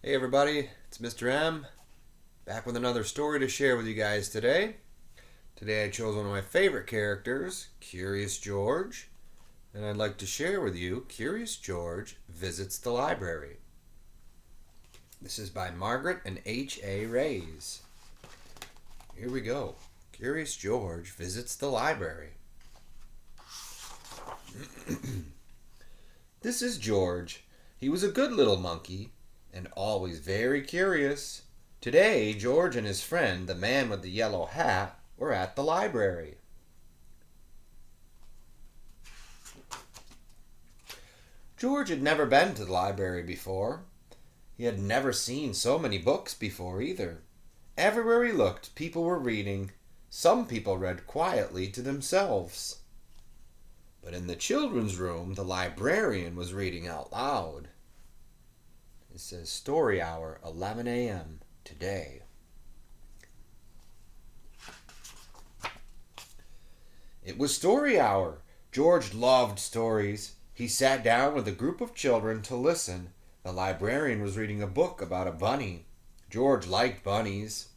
Hey everybody, it's Mr. M, back with another story to share with you guys today. Today I chose one of my favorite characters, Curious George, and I'd like to share with you Curious George Visits the Library. This is by Margaret and H.A. Reyes. Here we go. Curious George Visits the Library. This is George. He was a good little monkey and always very curious. Today, George and his friend, the man with the yellow hat, were at the library. George had never been to the library before. He had never seen so many books before either. Everywhere he looked, people were reading. Some people read quietly to themselves. But in the children's room, the librarian was reading out loud. It says Story Hour, 11 a.m. today. It was story hour. George loved stories. He sat down with a group of children to listen. The librarian was reading a book about a bunny. George liked bunnies.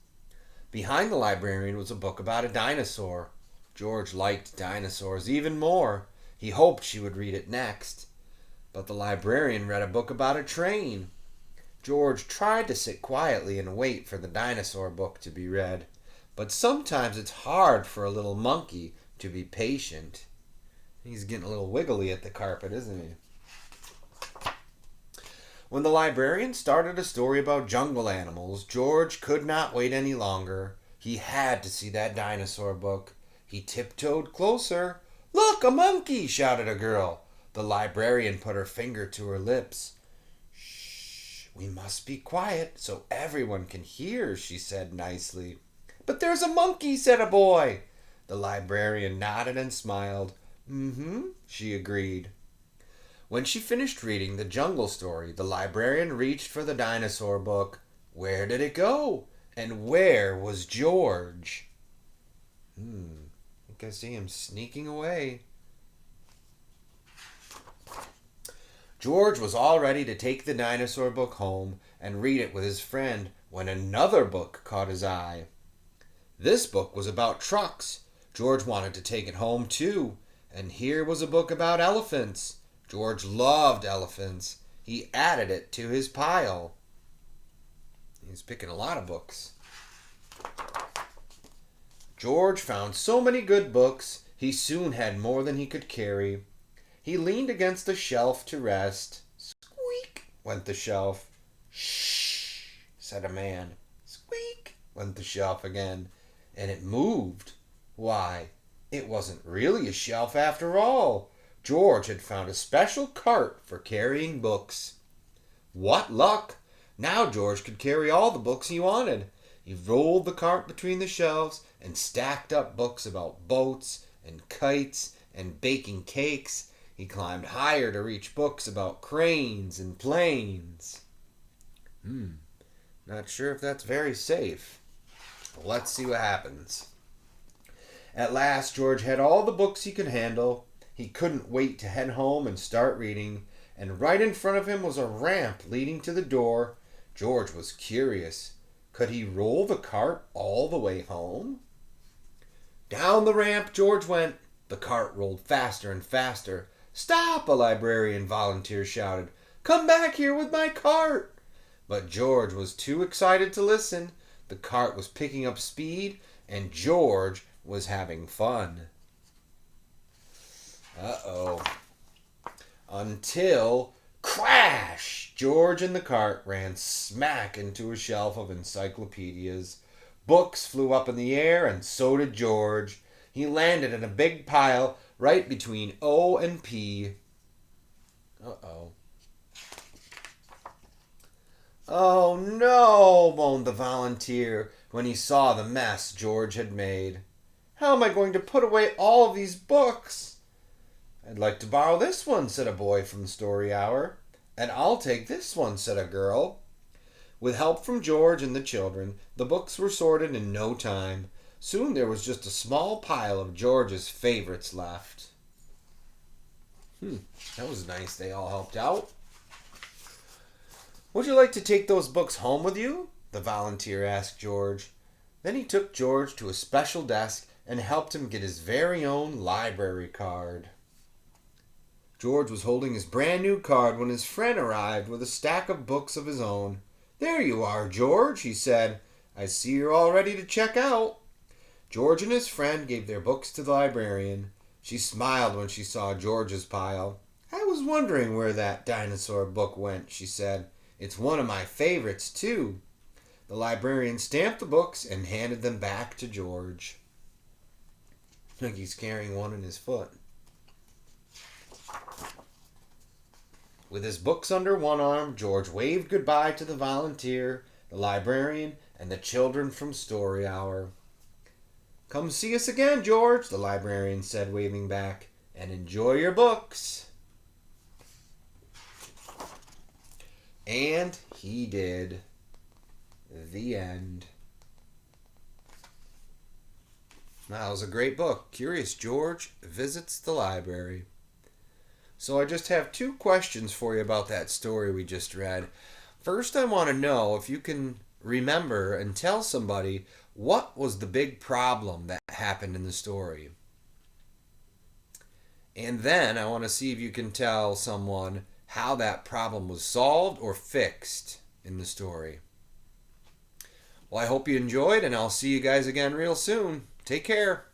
Behind the librarian was a book about a dinosaur. George liked dinosaurs even more. He hoped she would read it next. But the librarian read a book about a train. George tried to sit quietly and wait for the dinosaur book to be read. But sometimes it's hard for a little monkey to be patient. He's getting a little wiggly at the carpet, isn't he? When the librarian started a story about jungle animals, George could not wait any longer. He had to see that dinosaur book. He tiptoed closer. "Look, a monkey!" shouted a girl. The librarian put her finger to her lips. "Shh, we must be quiet so everyone can hear," she said nicely. "But there's a monkey," said a boy. The librarian nodded and smiled. "Mm-hmm," she agreed. When she finished reading the jungle story, the librarian reached for the dinosaur book. Where did it go? And where was George? I think I see him sneaking away. George was all ready to take the dinosaur book home and read it with his friend when another book caught his eye. This book was about trucks. George wanted to take it home too. And here was a book about elephants. George loved elephants. He added it to his pile. He's picking a lot of books. George found so many good books, he soon had more than he could carry. He leaned against a shelf to rest. Squeak went the shelf. Shh, said a man. Squeak went the shelf again, and it moved. Why, it wasn't really a shelf after all. George had found a special cart for carrying books. What luck! Now George could carry all the books he wanted. He rolled the cart between the shelves and stacked up books about boats and kites and baking cakes. He climbed higher to reach books about cranes and planes. Not sure if that's very safe. Let's see what happens. At last, George had all the books he could handle. He couldn't wait to head home and start reading, and right in front of him was a ramp leading to the door. George was curious. Could he roll the cart all the way home? Down the ramp George went. The cart rolled faster and faster. "Stop!" a librarian volunteer shouted. "Come back here with my cart!" But George was too excited to listen. The cart was picking up speed, and George was having fun. Uh-oh. Until, crash! George and the cart ran smack into a shelf of encyclopedias. Books flew up in the air, and so did George. He landed in a big pile right between O and P. Uh-oh. "Oh no," moaned the volunteer when he saw the mess George had made. "How am I going to put away all of these books?" "I'd like to borrow this one," said a boy from Story Hour. "And I'll take this one," said a girl. With help from George and the children, the books were sorted in no time. Soon there was just a small pile of George's favorites left. That was nice. They all helped out. Would you like to take those books home with you? The volunteer asked George. Then he took George to a special desk and helped him get his very own library card. George was holding his brand new card when his friend arrived with a stack of books of his own. "There you are, George," he said. "I see you're all ready to check out." George and his friend gave their books to the librarian. She smiled when she saw George's pile. "I was wondering where that dinosaur book went," she said. "It's one of my favorites, too." The librarian stamped the books and handed them back to George. Like he's carrying one in his foot. With his books under one arm, George waved goodbye to the volunteer, the librarian, and the children from Story Hour. "Come see us again, George," the librarian said, waving back, "and enjoy your books." And he did. The end. That was a great book. Curious George Visits the Library. So I just have two questions for you about that story we just read. First, I want to know if you can remember and tell somebody what was the big problem that happened in the story. And then I want to see if you can tell someone how that problem was solved or fixed in the story. Well, I hope you enjoyed, and I'll see you guys again real soon. Take care.